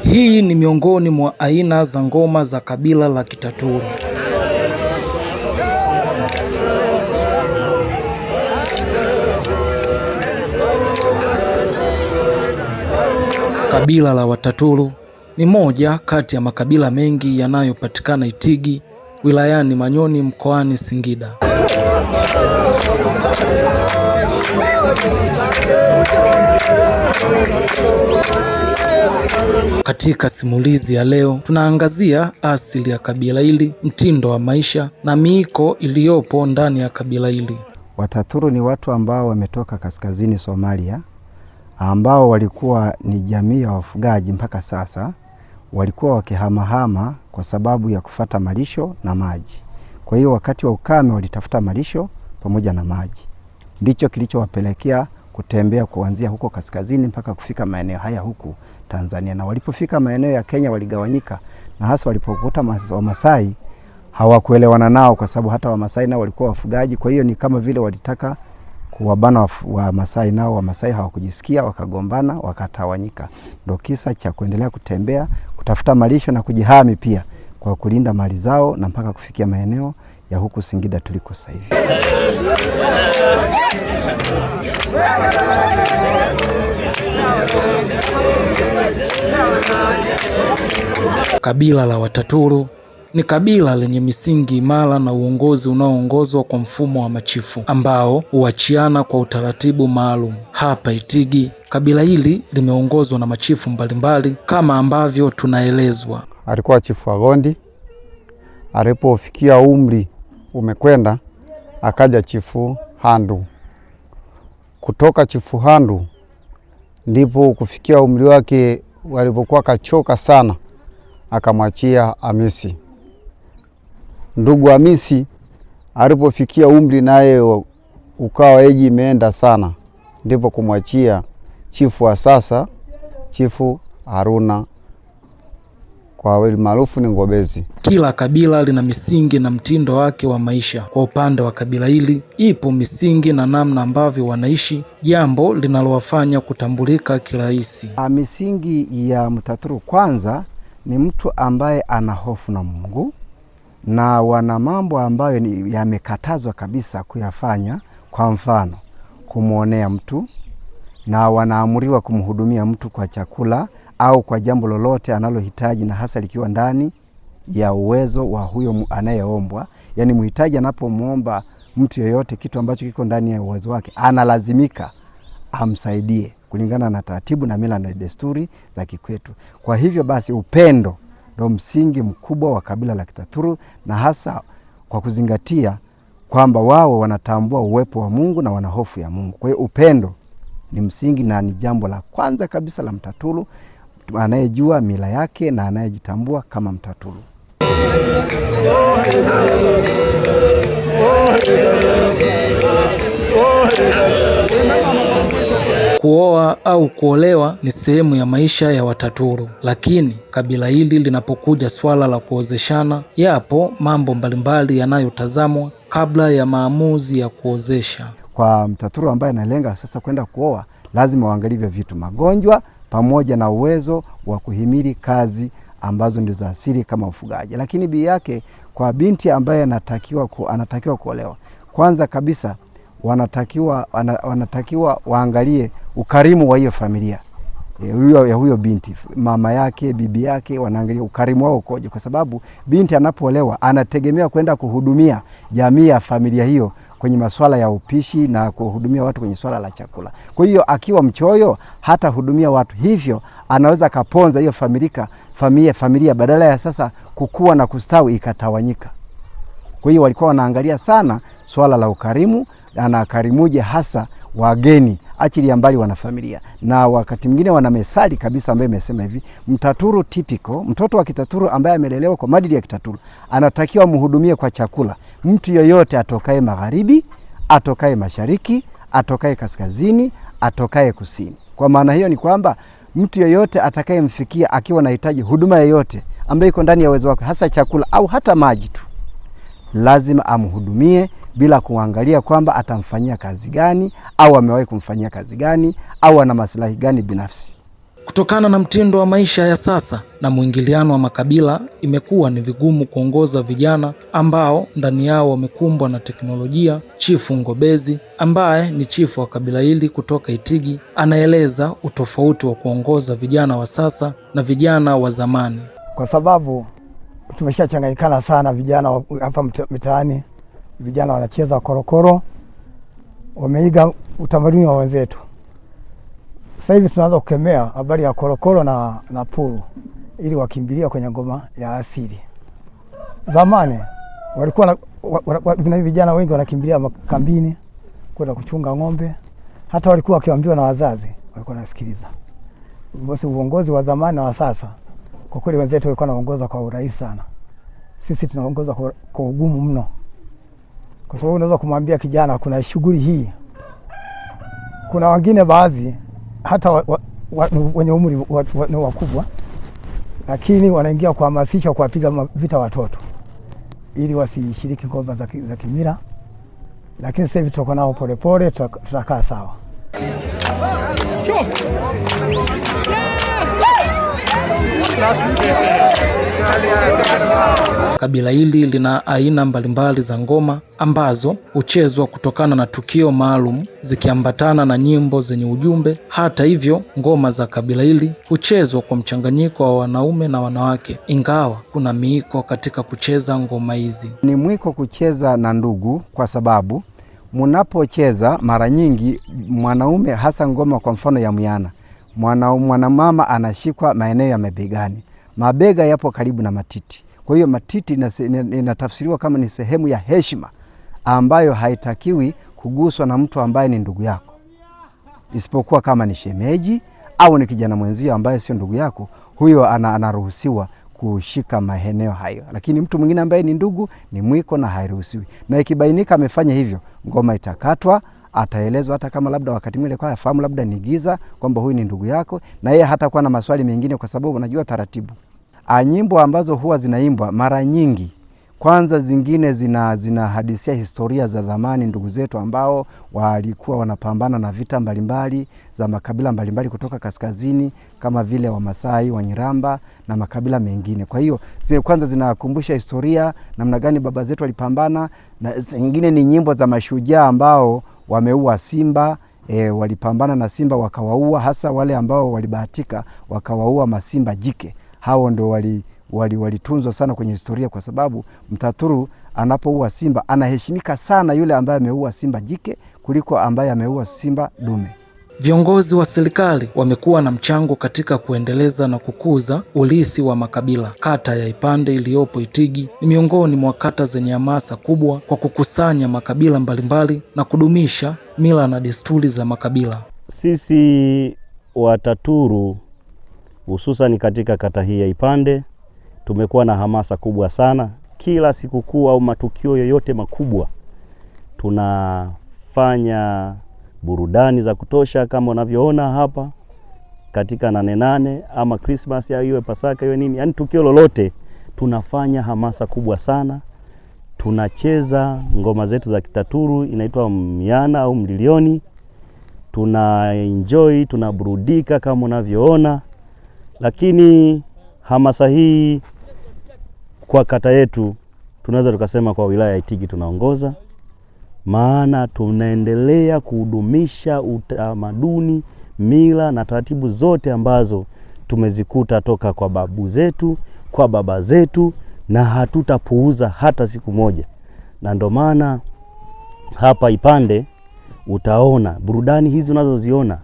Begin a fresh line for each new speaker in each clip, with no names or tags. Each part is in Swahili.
Hii ni miongoni mwa aina za ngoma za kabila la Kitaturu. Kabila la Wataturu ni moja kati ya makabila mengi yanayopatikana Itigi, wilayani Manyoni, mkoani Singida. Katika simulizi ya leo tunaangazia asili ya kabila hili, mtindo wa maisha na miiko iliyopo ndani ya kabila hili.
Wataturu ni watu ambao wametoka kaskazini Somalia, ambao walikuwa ni jamii ya wafugaji. Mpaka sasa walikuwa wakihamahama kwa sababu ya kufata malisho na maji. Kwa hiyo wakati wa ukame walitafuta malisho pamoja na maji. Ndicho kilichowapelekea kutembea kuanzia huko kaskazini mpaka kufika maeneo haya huku Tanzania. Na walipofika maeneo ya Kenya waligawanyika, na hasa walipokuta Wamasai hawakuelewana nao, kwa sababu hata Wamasai nao walikuwa wafugaji. Kwa hiyo ni kama vile walitaka kuwabana Wamasai, nao Wamasai hawakujisikia, wakagombana, wakatawanyika. Ndio kisa cha kuendelea kutembea kutafuta malisho na kujihami pia kwa kulinda mali zao, na mpaka kufikia maeneo ya huku Singida tuliko sasa hivi.
Kabila la Wataturu ni kabila lenye misingi imara na uongozi unaoongozwa kwa mfumo wa machifu ambao huachiana kwa utaratibu maalum. Hapa Itigi, kabila hili limeongozwa na machifu mbalimbali kama ambavyo tunaelezwa.
Alikuwa Chifu Agondi, alipofikia umri umekwenda akaja Chifu Handu. Kutoka Chifu Handu ndipo kufikia umri wake walipokuwa kachoka sana, akamwachia Amisi. Ndugu Amisi alipofikia umri naye ukawa eji imeenda sana, ndipo kumwachia chifu wa sasa, Chifu Haruna, kwa wili maarufu ni Ngobezi.
Kila kabila lina misingi na mtindo wake wa maisha. Kwa upande wa kabila hili ipo misingi na namna ambavyo wanaishi, jambo linalowafanya kutambulika kirahisi.
Misingi ya Mtaturu kwanza ni mtu ambaye ana hofu na Mungu, na wana mambo ambayo yamekatazwa kabisa kuyafanya. Kwa mfano, kumuonea mtu, na wanaamuriwa kumhudumia mtu kwa chakula au kwa jambo lolote analohitaji, na hasa likiwa ndani ya uwezo wa huyo anayeombwa. Yani mhitaji anapomuomba mtu yoyote kitu ambacho kiko ndani ya uwezo wake, analazimika amsaidie kulingana na taratibu na mila na desturi za kikwetu. Kwa hivyo basi upendo ndio msingi mkubwa wa kabila la Kitaturu, na hasa kwa kuzingatia kwamba wao wanatambua uwepo wa Mungu na wana hofu ya Mungu. Kwa hiyo upendo ni msingi na ni jambo la kwanza kabisa la Mtaturu, anayejua mila yake na anayejitambua kama Mtaturu.
Kuoa au kuolewa ni sehemu ya maisha ya Wataturu, lakini kabila hili linapokuja swala la kuozeshana, yapo mambo mbalimbali yanayotazamwa kabla ya maamuzi ya kuozesha.
Kwa Mtaturu ambaye analenga sasa kwenda kuoa, lazima waangalie vitu: magonjwa pamoja na uwezo wa kuhimili kazi ambazo ndizo za asili kama ufugaji. Lakini bi yake, kwa binti ambaye anatakiwa kuolewa, kwanza kabisa wanatakiwa waangalie ukarimu wa hiyo familia ya huyo binti. Mama yake, bibi yake, wanaangalia ukarimu wao ukoje, kwa sababu binti anapoolewa anategemea kwenda kuhudumia jamii ya familia hiyo kwenye masuala ya upishi na kuhudumia watu kwenye swala la chakula. Kwa hiyo akiwa mchoyo hata hudumia watu, hivyo anaweza kaponza hiyo familia badala ya sasa kukua na kustawi ikatawanyika. Kwa hiyo walikuwa wanaangalia sana swala la ukarimu, na karimuje hasa wageni, achili ya mbali wana familia. Na wakati mwingine wana mesali kabisa ambaye imesema hivi: Mtaturu typical, mtoto wa Kitaturu ambaye amelelewa kwa maadili ya Kitaturu anatakiwa mhudumie kwa chakula mtu yoyote atokaye magharibi, atokaye mashariki, atokaye kaskazini, atokaye kusini. Kwa maana hiyo ni kwamba mtu yoyote atakayemfikia akiwa anahitaji huduma yoyote ambayo iko ndani ya uwezo wake, hasa chakula au hata maji tu, lazima amhudumie bila kuangalia kwamba atamfanyia kazi gani au amewahi kumfanyia kazi gani au ana maslahi gani binafsi.
Kutokana na mtindo wa maisha ya sasa na mwingiliano wa makabila, imekuwa ni vigumu kuongoza vijana ambao ndani yao wamekumbwa na teknolojia. Chifu Ngobezi ambaye ni chifu wa kabila hili kutoka Itigi anaeleza utofauti wa kuongoza vijana wa sasa na vijana wa zamani.
Kwa sababu tumeshachanganyikana sana vijana hapa mitaani, vijana wanacheza korokoro, wameiga utamaduni wa wenzetu. Sasa hivi tunaanza kukemea habari ya korokoro na puru ili wakimbilia kwenye ngoma ya asili. Zamani walikuwa na vijana wengi wanakimbilia makambini kwenda kuchunga ng'ombe, hata walikuwa wakiambiwa na wazazi walikuwa nasikiliza. Basi uongozi wa zamani na wa sasa kwa kweli wenzetu walikuwa wanaongoza kwa urahisi sana. Sisi tunaongoza kwa ugumu mno. Kwa sababu unaweza kumwambia kijana kuna shughuli hii. Kuna wengine baadhi hata wenye umri ni wakubwa, lakini wanaingia kuhamasisha kuwapiga vita watoto ili wasishiriki ngoma za kimila. Lakini sasa hivi tuko nao polepole, tutakaa sawa.
Kabila hili lina aina mbalimbali za ngoma ambazo huchezwa kutokana na tukio maalum, zikiambatana na nyimbo zenye ujumbe. Hata hivyo, ngoma za kabila hili huchezwa kwa mchanganyiko wa wanaume na wanawake, ingawa kuna miiko katika kucheza ngoma hizi.
Ni mwiko kucheza na ndugu, kwa sababu munapocheza mara nyingi mwanaume, hasa ngoma kwa mfano ya muyana, mwanamama anashikwa maeneo ya mabegani. Mabega yapo karibu na matiti. Kwa hiyo matiti inatafsiriwa kama ni sehemu ya heshima ambayo haitakiwi kuguswa na mtu ambaye ni ndugu yako, isipokuwa kama ni shemeji au ni kijana mwenzio ambaye sio ndugu yako, huyo anaruhusiwa kushika maeneo hayo. Lakini mtu mwingine ambaye ni ndugu ni mwiko na hairuhusiwi. Na ikibainika amefanya hivyo, ngoma itakatwa, ataelezwa hata kama labda wakati mwingine kwa afahamu labda ni giza kwamba huyu ni ndugu yako, na yeye hata kuwa na maswali mengine kwa sababu unajua taratibu. Nyimbo ambazo huwa zinaimbwa mara nyingi, kwanza zingine zinahadisia historia za zamani, ndugu zetu ambao walikuwa wanapambana na vita mbalimbali za makabila mbalimbali kutoka kaskazini kama vile Wamasai, Wanyiramba na makabila mengine. Kwa hiyo kwanza zinakumbusha historia namna gani baba zetu walipambana, na zingine ni nyimbo za mashujaa ambao wameua simba, walipambana na simba wakawaua, hasa wale ambao walibahatika wakawaua masimba jike. Hao ndio walitunzwa sana kwenye historia, kwa sababu Mtaturu anapoua simba anaheshimika sana yule ambaye ameua simba jike kuliko ambaye ameua simba dume.
Viongozi wa serikali wamekuwa na mchango katika kuendeleza na kukuza urithi wa makabila. Kata ya Ipande iliyopo Itigi ni miongoni mwa kata zenye hamasa kubwa kwa kukusanya makabila mbalimbali na kudumisha mila na desturi za makabila.
Sisi Wataturu hususan katika kata hii ya Ipande tumekuwa na hamasa kubwa sana. Kila sikukuu au matukio yoyote makubwa tunafanya burudani za kutosha, kama unavyoona hapa katika 8/8 ama Christmas ya iwe Pasaka iwe nini, yani tukio lolote tunafanya hamasa kubwa sana. Tunacheza ngoma zetu za Kitaturu, inaitwa Miana au Mlilioni. Tuna enjoy, tunaburudika kama unavyoona. Lakini hamasa hii kwa kata yetu tunaweza tukasema kwa wilaya ya Itigi tunaongoza, maana tunaendelea kudumisha utamaduni, mila na taratibu zote ambazo tumezikuta toka kwa babu zetu, kwa baba zetu, na hatutapuuza hata siku moja. Na ndio maana hapa Ipande utaona burudani hizi unazoziona,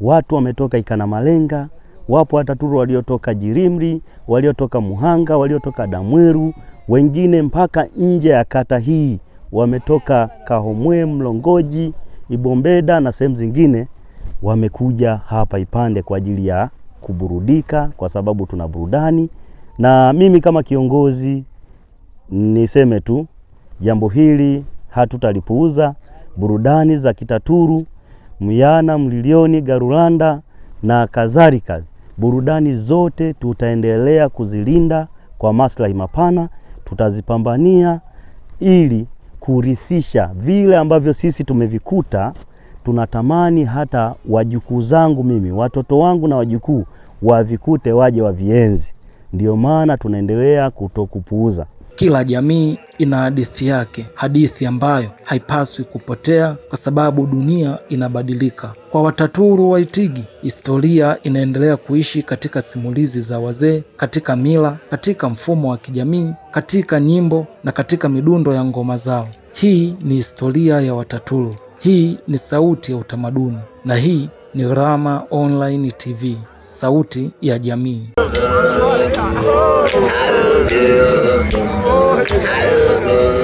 watu wametoka Ikanamalenga, wapo Wataturu waliotoka Jirimri, waliotoka Muhanga, waliotoka Damweru, wengine mpaka nje ya kata hii wametoka Kahomwe, Mlongoji, Ibombeda na sehemu zingine, wamekuja hapa Ipande kwa ajili ya kuburudika, kwa sababu tuna burudani. Na mimi kama kiongozi niseme tu jambo hili hatutalipuuza. Burudani za Kitaturu, Muyana, Mlilioni, Garulanda na kadhalika, burudani zote tutaendelea kuzilinda kwa maslahi mapana, tutazipambania ili kurithisha vile ambavyo sisi tumevikuta. Tunatamani hata wajukuu zangu mimi, watoto wangu na wajukuu wavikute, waje wavienzi. Ndio maana tunaendelea kutokupuuza.
Kila jamii ina hadithi yake, hadithi ambayo haipaswi kupotea kwa sababu dunia inabadilika. Kwa Wataturu wa Itigi, historia inaendelea kuishi katika simulizi za wazee, katika mila, katika mfumo wa kijamii, katika nyimbo na katika midundo ya ngoma zao. Hii ni historia ya Wataturu. Hii ni sauti ya utamaduni, na hii ni Rama Online TV, sauti ya jamii.
Hallelujah.